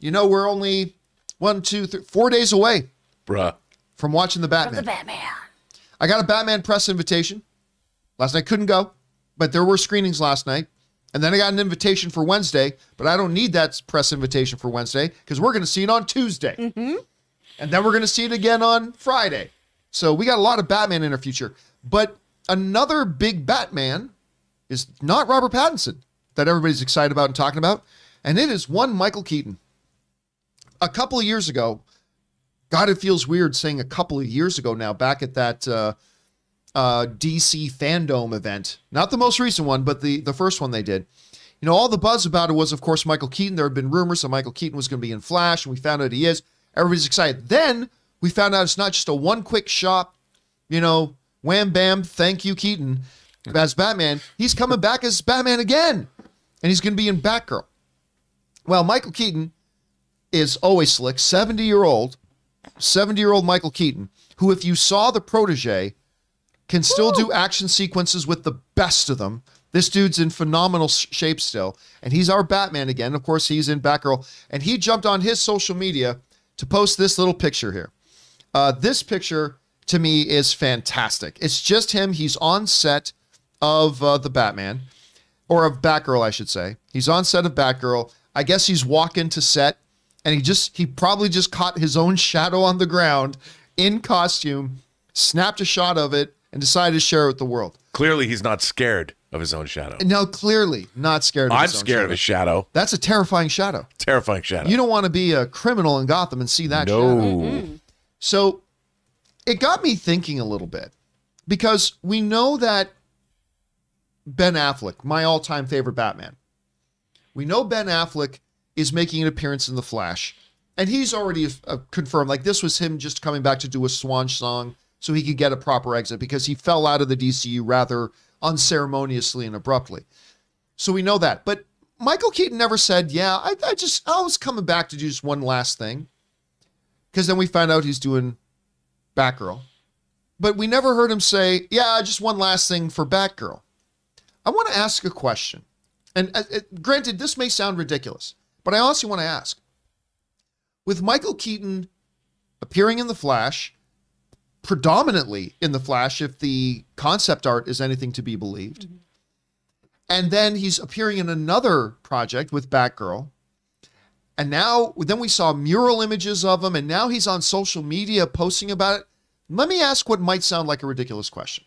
you know, we're only 4 days away from watching the Batman. From the Batman. I got a Batman press invitation. Last night couldn't go, but there were screenings last night. And then I got an invitation for Wednesday, but I don't need that press invitation for Wednesday because we're going to see it on Tuesday. And then we're going to see it again on Friday. So we got a lot of Batman in our future. But another big Batman is not Robert Pattinson that everybody's excited about and talking about. And it is one Michael Keaton. A couple of years ago, God, it feels weird saying a couple of years ago now, back at that DC Fandom event. Not the most recent one, but the first one they did. You know, all the buzz about it was, of course, Michael Keaton. There had been rumors that Michael Keaton was going to be in Flash, and we found out he is. Everybody's excited. Then we found out it's not just a one quick shot, you know, wham, bam, thank you, Keaton, as Batman. He's coming back as Batman again, and he's going to be in Batgirl. Well, Michael Keaton is always slick, 70-year-old Michael Keaton, who, if you saw the protege, can still do action sequences with the best of them. This dude's in phenomenal shape still, and he's our Batman again. Of course, he's in Batgirl, and he jumped on his social media to post this little picture here. This picture, to me, is fantastic. It's just him. He's on set of the Batman, or of Batgirl, I should say. He's on set of Batgirl. I guess he's walking to set, and he probably just caught his own shadow on the ground in costume, snapped a shot of it, and decided to share it with the world. Clearly, he's not scared of his own shadow. No, clearly not scared of his own shadow. I'm scared of his shadow. That's a terrifying shadow. Terrifying shadow. You don't want to be a criminal in Gotham and see that shadow. So it got me thinking a little bit, because we know that Ben Affleck, my all-time favorite Batman, we know Ben Affleck is making an appearance in The Flash, and he's already confirmed, like this was him just coming back to do a swan song so he could get a proper exit, because he fell out of the DCU rather unceremoniously and abruptly. So we know that. But Michael Keaton never said, yeah, I was coming back to do just one last thing. Because then we found out he's doing Batgirl. But we never heard him say, yeah, just one last thing for Batgirl. I want to ask a question. And granted, this may sound ridiculous, but I honestly want to ask. With Michael Keaton appearing in The Flash, predominantly in The Flash, if the concept art is anything to be believed. And then he's appearing in another project with Batgirl. And then we saw mural images of him, and now he's on social media posting about it. Let me ask what might sound like a ridiculous question.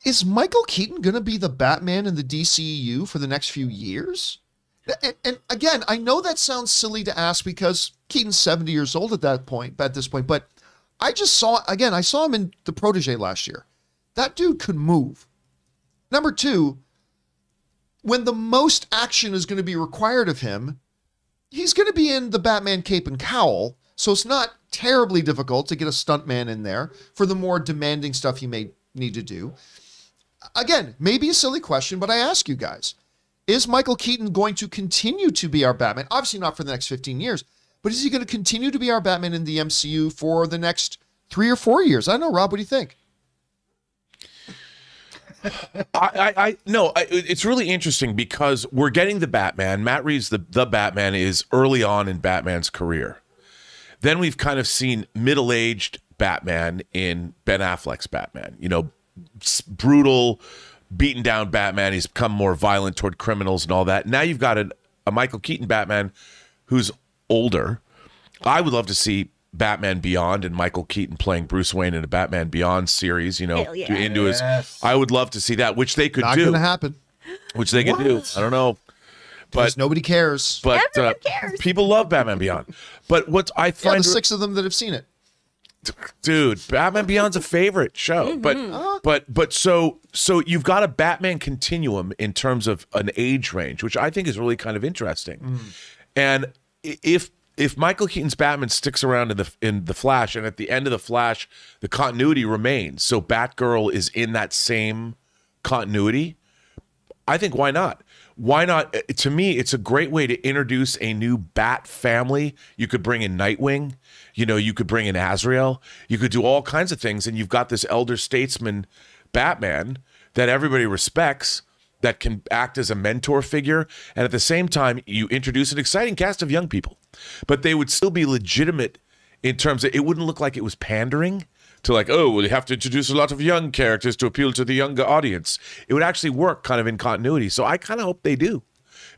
Is Michael Keaton going to be the Batman in the DCEU for the next few years? And again, I know that sounds silly to ask because Keaton's 70 years old at this point, but I saw him in The Protege last year. That dude could move. Number two, when the most action is going to be required of him, he's going to be in the Batman cape and cowl, so it's not terribly difficult to get a stuntman in there for the more demanding stuff he may need to do. Again, maybe a silly question, but I ask you guys, is Michael Keaton going to continue to be our Batman? Obviously not for the next 15 years, but is he going to continue to be our Batman in the MCU for the next 3 or 4 years? I don't know, Rob, what do you think? It's really interesting because we're getting the Batman. Matt Reeves, the Batman, is early on in Batman's career. Then we've kind of seen middle-aged Batman in Ben Affleck's Batman. You know, brutal, beaten down Batman. He's become more violent toward criminals and all that. Now you've got a Michael Keaton Batman who's older. I would love to see Batman Beyond and Michael Keaton playing Bruce Wayne in a Batman Beyond series, you know, into his. I would love to see that, which they could do. Not going to happen. Which they could do. I don't know. But nobody cares. But everyone cares. People love Batman Beyond. But what I find the 6 of them that have seen it. Dude, Batman Beyond's a favorite show. But so you've got a Batman continuum in terms of an age range, which I think is really kind of interesting. And if Michael Keaton's Batman sticks around in the Flash, and at the end of the Flash, the continuity remains, so Batgirl is in that same continuity, I think why not? Why not? To me, it's a great way to introduce a new Bat family. You could bring in Nightwing, you know, you could bring in Azrael, you could do all kinds of things, and you've got this elder statesman Batman that everybody respects that can act as a mentor figure, and at the same time, you introduce an exciting cast of young people, but they would still be legitimate in terms of, it wouldn't look like it was pandering to like, oh, well, you have to introduce a lot of young characters to appeal to the younger audience. It would actually work kind of in continuity. So I kind of hope they do,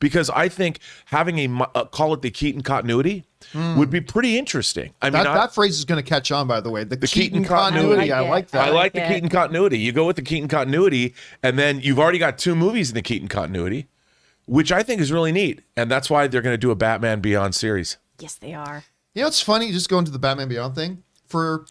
because I think having call it the Keaton continuity would be pretty interesting. I mean, that phrase is going to catch on, by the way. The Keaton continuity. I like that. I like the Keaton continuity. You go with the Keaton continuity, and then you've already got 2 movies in the Keaton continuity, which I think is really neat. And that's why they're going to do a Batman Beyond series. Yes, they are. You know, it's funny, just going to the Batman Beyond thing. For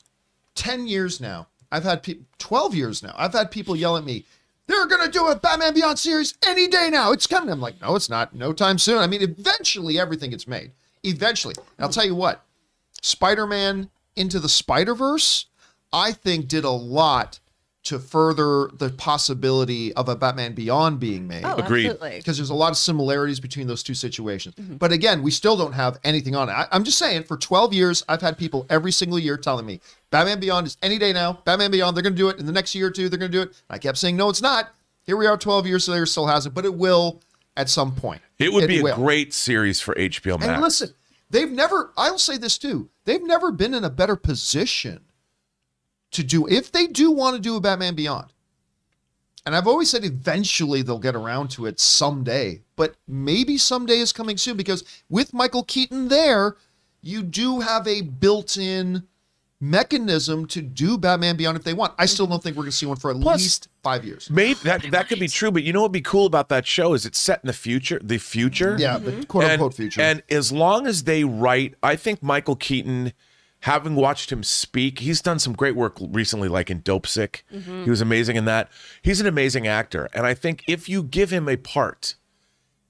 10 years now, I've had people, 12 years now, I've had people yell at me, they're going to do a Batman Beyond series any day now. It's coming. I'm like, no, it's not. No time soon. I mean, eventually everything gets made. Eventually. And I'll tell you what, Spider-Man Into the Spider-Verse, I think did a lot to further the possibility of a Batman Beyond being made. Oh, Agreed. absolutely. Because there's a lot of similarities between those two situations. But again, we still don't have anything on it. I'm just saying, for 12 years, I've had people every single year telling me, Batman Beyond is any day now. Batman Beyond, they're going to do it. In the next year or two, they're going to do it. I kept saying, no, it's not. Here we are 12 years later, still hasn't. But it will at some point. It would be a great series for HBO Max. And listen, they've never, I'll say this too, they've never been in a better position to do, if they do want to do a Batman Beyond. And I've always said eventually they'll get around to it someday, but maybe someday is coming soon, because with Michael Keaton there, you do have a built-in mechanism to do Batman Beyond if they want. I still don't think we're going to see one for at least 5 years. Maybe that could be true, but you know what would be cool about that show is it's set in the future. Yeah, the quote-unquote future. And as long as they write, I think Michael Keaton, having watched him speak, he's done some great work recently, like in Dope Sick. He was amazing in that. He's an amazing actor. And I think if you give him a part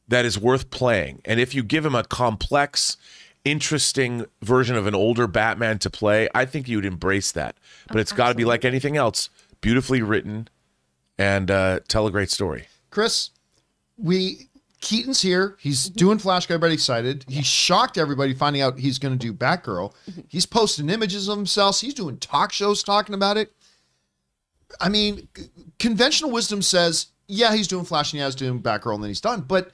that is worth playing, and if you give him a complex, interesting version of an older Batman to play, I think you'd embrace that. But it's got to be like anything else, beautifully written and tell a great story. Chris, Keaton's here. He's doing Flash, got everybody excited. He shocked everybody finding out he's going to do Batgirl. He's posting images of himself. He's doing talk shows talking about it. I mean, conventional wisdom says, yeah, he's doing Flash and yeah, he's doing Batgirl and then he's done. But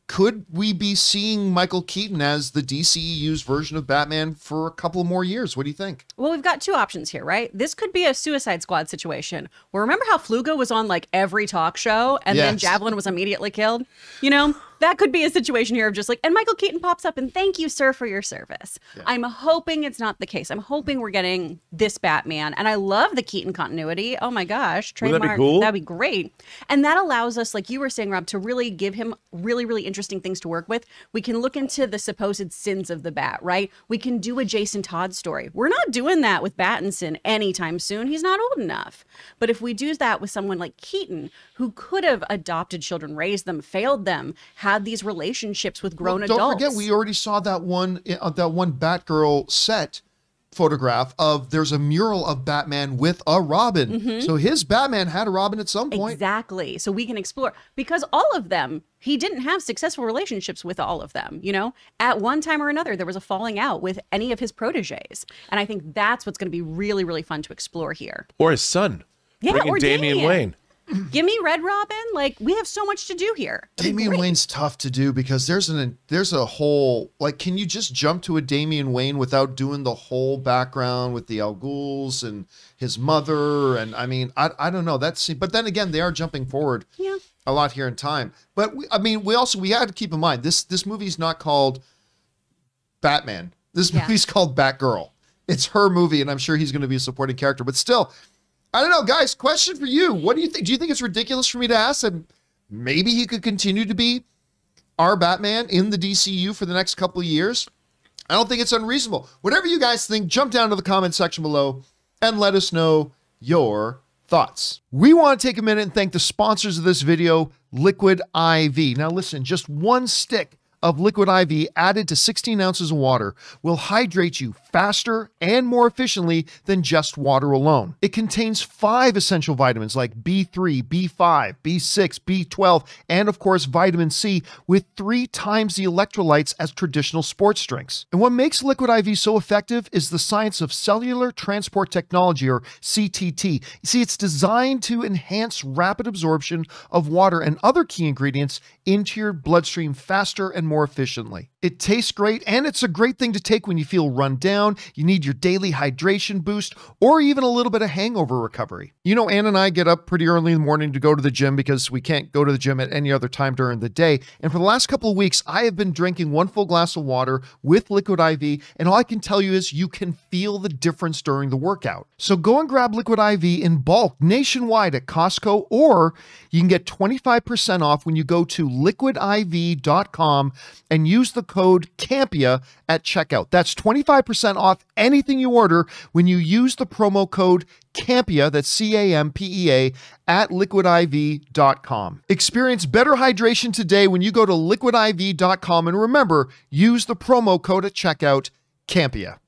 could we be seeing Michael Keaton as the DCEU's version of Batman for a couple more years? What do you think? Well, we've got 2 options here, right? This could be a Suicide Squad situation. Well, remember how Fluga was on like every talk show and then Javelin was immediately killed? You know, that could be a situation here of just like, and Michael Keaton pops up and thank you, sir, for your service. Yeah. I'm hoping it's not the case. I'm hoping we're getting this Batman. And I love the Keaton continuity. Oh my gosh. Trademark. Would that be cool? That'd be great. And that allows us, like you were saying, Rob, to really give him really, really interesting things to work with. We can look into the supposed sins of the Bat, right? We can do a Jason Todd story. We're not doing that with Pattinson anytime soon. He's not old enough. But if we do that with someone like Keaton, who could have adopted children, raised them, failed them, had these relationships with grown adults. Don't forget, we already saw that one Batgirl set photograph of, there's a mural of Batman with a Robin. So his Batman had a Robin at some point. Exactly. So we can explore, because all of them, he didn't have successful relationships with all of them. You know, at one time or another, there was a falling out with any of his proteges. And I think that's what's going to be really, really fun to explore here. Or his son. Yeah, Bringing or Damian Wayne. Give me Red Robin. Like, we have so much to do here. Damian Wayne's tough to do because there's a whole, like, can you just jump to a Damian Wayne without doing the whole background with the Al Ghuls and his mother? And I mean, I don't know. But then again, they are jumping forward a lot here in time. But we had to keep in mind, this movie's not called Batman. This movie's called Batgirl. It's her movie, and I'm sure he's going to be a supporting character. But still, I don't know, guys, question for you. What do you think? Do you think it's ridiculous for me to ask that maybe he could continue to be our Batman in the DCU for the next couple of years? I don't think it's unreasonable. Whatever you guys think, jump down to the comment section below and let us know your thoughts. We want to take a minute and thank the sponsors of this video, Liquid IV. Now listen, just one stick of Liquid IV added to 16 ounces of water will hydrate you faster and more efficiently than just water alone. It contains 5 essential vitamins like B3, B5, B6, B12, and of course vitamin C, with 3 times the electrolytes as traditional sports drinks. And what makes Liquid IV so effective is the science of cellular transport technology, or CTT. You see, it's designed to enhance rapid absorption of water and other key ingredients into your bloodstream faster and more efficiently. It tastes great, and it's a great thing to take when you feel run down, you need your daily hydration boost, or even a little bit of hangover recovery. You know, Ann and I get up pretty early in the morning to go to the gym because we can't go to the gym at any other time during the day. And for the last couple of weeks, I have been drinking 1 full glass of water with Liquid IV, and all I can tell you is you can feel the difference during the workout. So go and grab Liquid IV in bulk nationwide at Costco, or you can get 25% off when you go to liquidiv.com and use the code Campea at checkout. That's 25% off anything you order when you use the promo code Campea, that's Campea, at liquidiv.com. Experience better hydration today when you go to liquidiv.com, and remember, use the promo code at checkout, Campea.